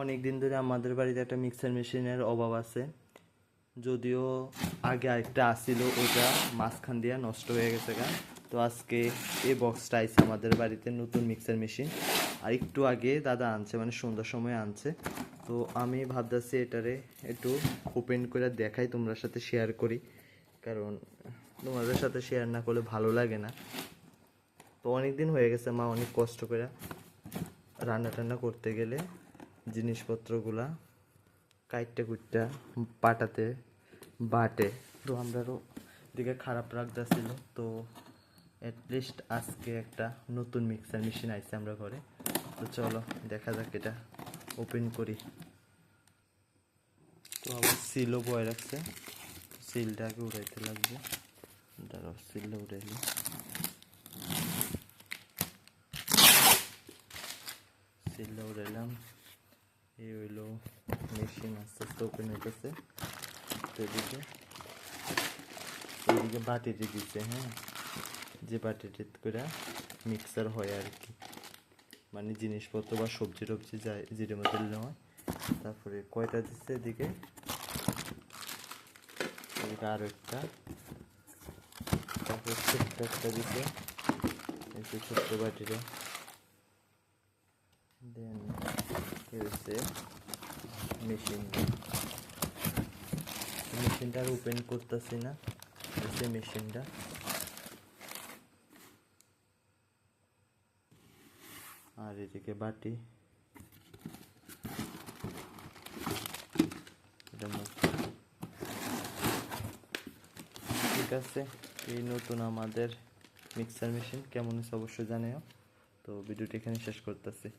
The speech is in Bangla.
অনেক দিন ধরে আমাদের বাড়িতে একটা মিক্সার মেশিনের অভাব আছে। যদিও আগে আরেকটা আসছিল, ওটা মাঝখান দিয়ে নষ্ট হয়ে গেছে গা। তো আজকে এই বক্সটা আইছে আমাদের বাড়িতে, নতুন মিক্সার মেশিন। আর একটু আগে দাদা আনছে, মানে সন্ধ্যার সময় আনছে। তো আমি ভাবতেছি এটারে একটু ওপেন করে দেখাই, তোমার সাথে শেয়ার করি, কারণ তোমাদের সাথে শেয়ার না করলে ভালো লাগে না। তো অনেক দিন হয়ে গেছে, মা অনেক কষ্ট করে রান্না টান্না করতে গেলে জিনিসপত্রগুলা কাইটটা কুইটটা পাটাতে বাটে। তো আমরারও দিকে খারাপ লাগতেছিল। তো অ্যাটলিস্ট আজকে একটা নতুন মিক্সার মেশিন আইছে আমরা ঘরে। তো চলো দেখা যাক, এটা ওপেন করি। তো আবার সিলও বয়ে রাখছে, সিলটা আগে উড়াইতে লাগবে। দাঁড়াও, সিলটা উড়াইলি। সিলটা উড়াইলাম। এই হইলো মেশিন, আস্তে আস্তে ওপেন হইতেছে। তো এইদিকে বাটিতে দিচ্ছে, হ্যাঁ, যে বাটিতে করে মিক্সার হয় আর কি, মানে জিনিসপত্র বা সবজি টবজি যায় যেটার মধ্যে নেওয়া। তারপরে কয়টা দিচ্ছে এদিকে, এদিকে আরও একটা, তারপরে ছোট্ট একটা দিচ্ছে, এই যে ছোট্ট বাটিটা। দেন হচ্ছে মেশিনটা আর ওপেন করতেছি না, হচ্ছে মেশিনটা। আর এদিকে বাটি, এটা ঠিক আছে। এই নতুন আমাদের মিক্সার মেশিন কেমন হচ্ছে অবশ্যই জানিও। তো ভিডিওটি এখানে শেষ করতেছি।